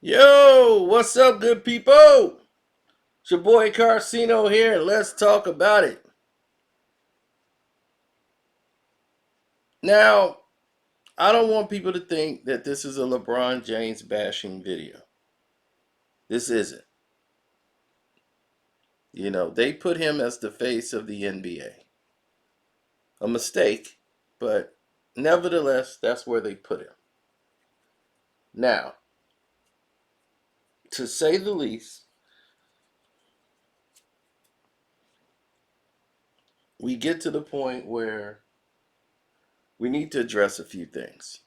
Yo, what's up, good people? It's your boy Carcino here, and let's talk about it. Now, I don't want people to think that this is a LeBron James bashing video. This isn't. They put him as the face of the NBA. A mistake, but nevertheless, that's where they put him. Now, to say the least, we get to the point where we need to address a few things.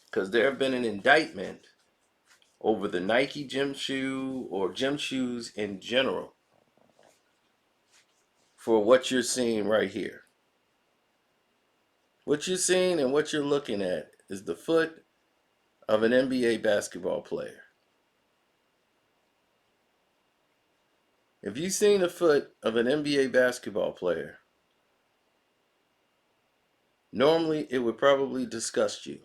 Because there have been an indictment over the Nike gym shoe or gym shoes in general for what you're seeing right here. What you're seeing and what you're looking at is the foot of an NBA basketball player. If you've seen the foot of an NBA basketball player, normally it would probably disgust you.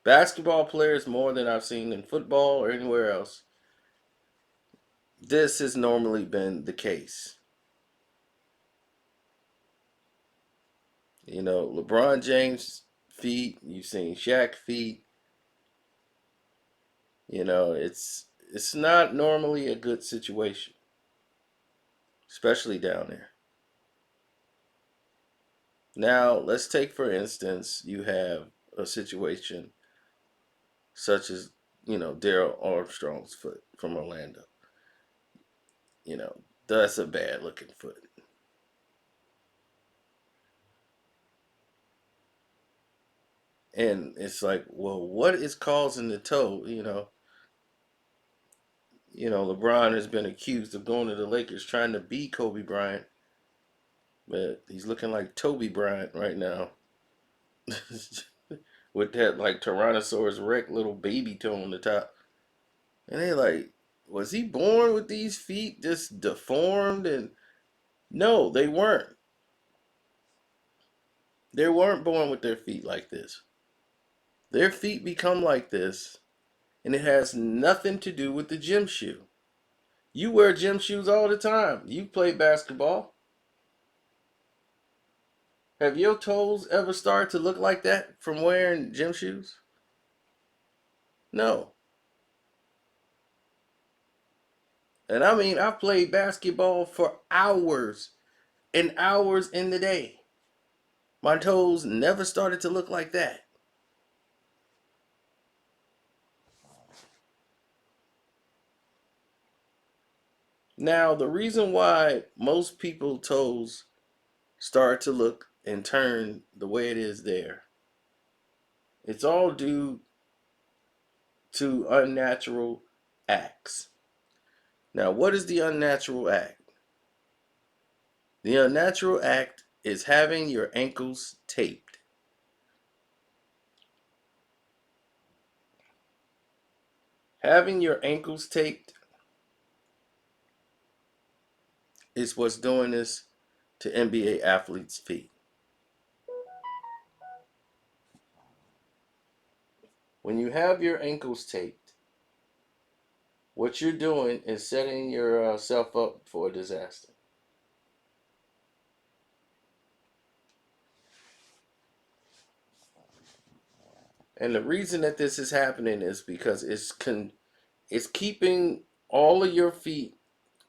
Basketball players, more than I've seen in football or anywhere else, this has normally been the case. LeBron James' feet, you've seen Shaq feet. It's not normally a good situation, especially down there. Now, let's take for instance, you have a situation such as, Daryl Armstrong's foot from Orlando. You know, that's a bad looking foot. And it's like, well, what is causing the toe? LeBron has been accused of going to the Lakers trying to be Kobe Bryant, but he's looking like Toby Bryant right now. With that like Tyrannosaurus Rex little baby toe on the top. And they like, was he born with these feet just deformed? And no, they weren't. They weren't born with their feet like this. Their feet become like this, and it has nothing to do with the gym shoe. You wear gym shoes all the time. You play basketball. Have your toes ever started to look like that from wearing gym shoes? No. And I mean, I've played basketball for hours and hours in the day. My toes never started to look like that. Now, the reason why most people toes start to look and turn the way it is there, it's all due to unnatural acts. Now, what is the unnatural act? The unnatural act is having your ankles taped. Having your ankles taped is what's doing this to NBA athletes' feet. When you have your ankles taped, what you're doing is setting yourself up for a disaster. And the reason that this is happening is because it's keeping all of your feet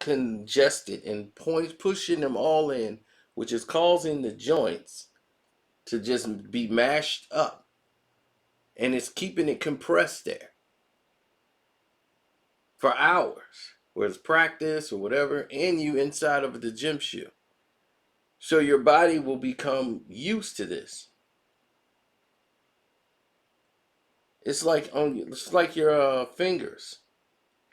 congested and pushing them all in, which is causing the joints to just be mashed up, and it's keeping it compressed there for hours, whether it's practice or whatever, and you inside of the gym shoe. So your body will become used to this. It's like your fingers,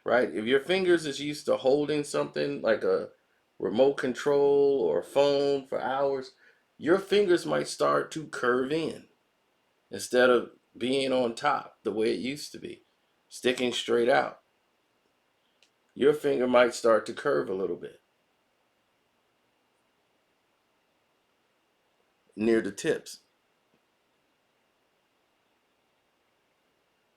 right? If your fingers is used to holding something like a remote control or a phone for hours, your fingers might start to curve in instead of being on top the way it used to be, sticking straight out. Your finger might start to curve a little bit near the tips.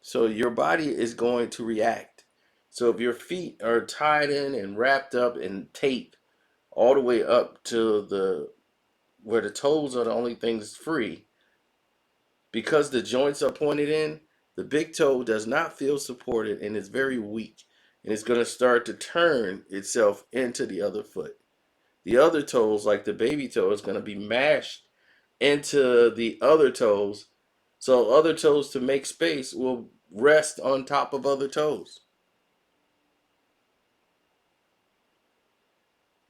So your body is going to react. So if your feet are tied in and wrapped up in tape all the way up to the where the toes are the only things free, because the joints are pointed in, the big toe does not feel supported and is very weak. And it's going to start to turn itself into the other foot. The other toes, like the baby toe, is going to be mashed into the other toes. So other toes, to make space, will rest on top of other toes.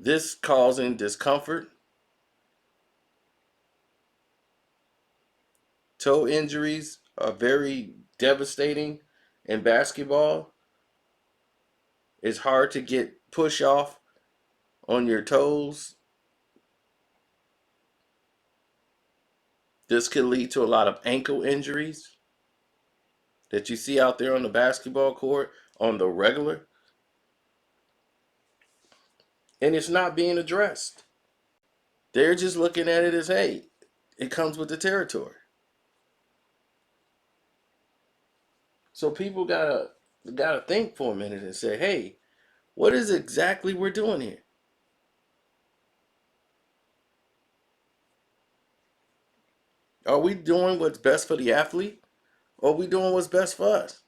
This causing discomfort, toe injuries are very devastating in basketball. It's hard to get push off on your toes. This could lead to a lot of ankle injuries that you see out there on the basketball court on the regular, and it's not being addressed. They're just looking at it as, hey, it comes with the territory. So people gotta think for a minute and say, hey, what is exactly we're doing here? Are we doing what's best for the athlete? Or are we doing what's best for us?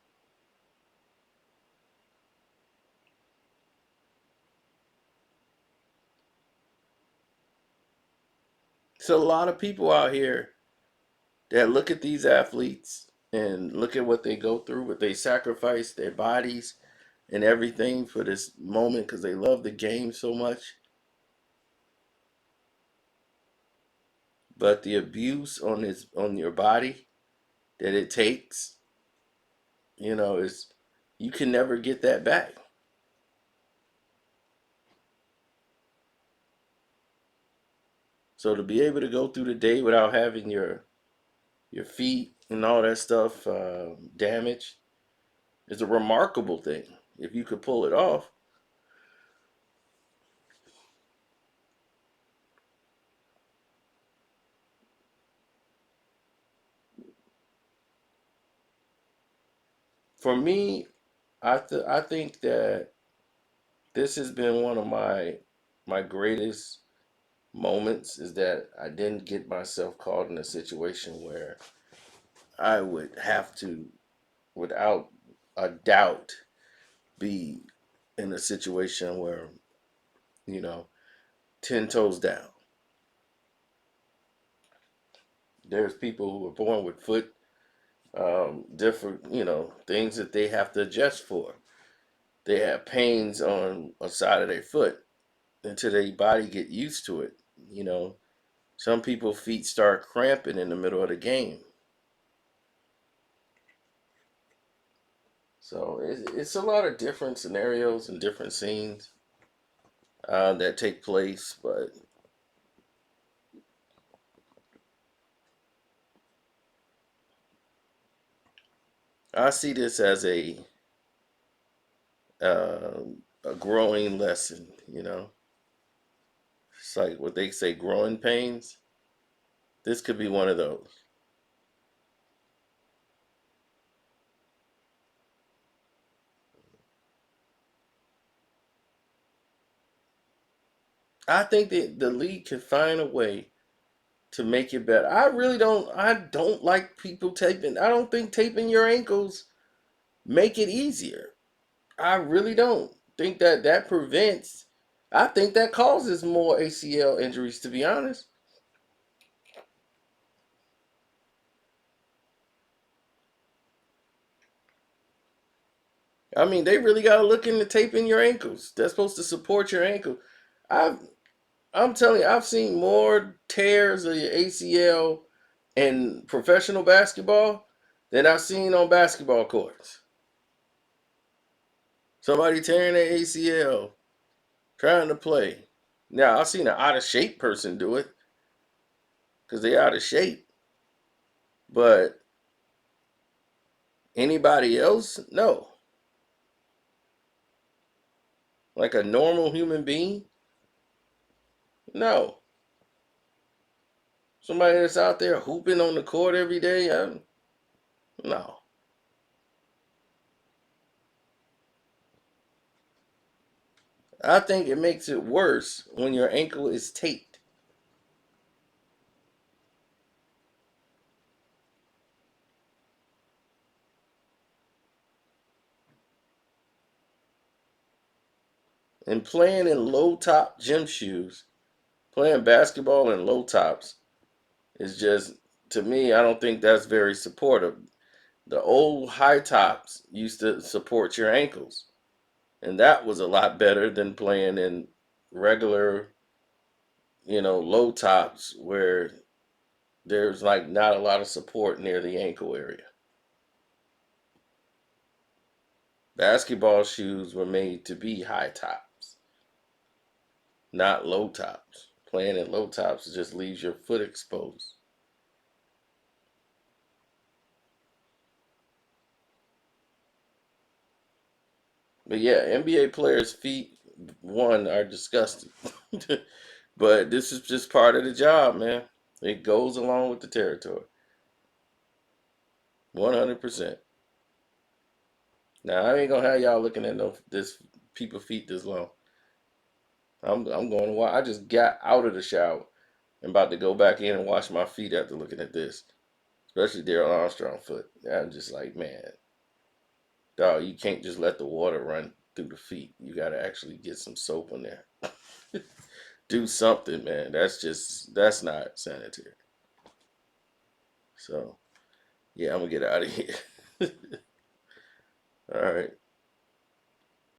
So a lot of people out here that look at these athletes and look at what they go through, what they sacrifice their bodies and everything for this moment because they love the game so much. But the abuse on your body that it takes, is you can never get that back. So to be able to go through the day without having your feet and all that stuff damaged is a remarkable thing. If you could pull it off. For me, I think that this has been one of my greatest moments is that I didn't get myself caught in a situation where I would have to, without a doubt, be in a situation where, you know, 10 toes down. There's people who are born with foot, different, things that they have to adjust for. They have pains on a side of their foot until their body get used to it. You know, some people feet start cramping in the middle of the game. So it's a lot of different scenarios and different scenes that take place, but I see this as uh, a growing lesson. It's like what they say, growing pains. This could be one of those. I think that the league can find a way to make it better. I don't like people taping. I don't think taping your ankles make it easier. I really don't think that prevents. I think that causes more ACL injuries, to be honest. I mean, they really got to look into taping your ankles. That's supposed to support your ankle. I've, I'm telling you, I've seen more tears of your ACL in professional basketball than I've seen on basketball courts. Somebody tearing their ACL trying to play. Now, I've seen an out of shape person do it because they're out of shape. But anybody else? No. Like a normal human being? No. Somebody that's out there hooping on the court every day? No. I think it makes it worse when your ankle is taped. And playing in low top gym shoes, playing basketball in low tops is just, to me, I don't think that's very supportive. The old high tops used to support your ankles, and that was a lot better than playing in regular, low tops where there's like not a lot of support near the ankle area. Basketball shoes were made to be high tops, not low tops. Playing in low tops just leaves your foot exposed. But yeah, NBA players' feet, one, are disgusting. But this is just part of the job, man. It goes along with the territory. 100%. Now I ain't gonna have y'all looking at no this people feet this long. I'm going to watch. I just got out of the shower and about to go back in and wash my feet after looking at this. Especially Daryl Armstrong foot. I'm just like, man, dog, you can't just let the water run through the feet. You gotta actually get some soap in there. Do something, man. That's not sanitary. So yeah, I'm gonna get out of here. All right.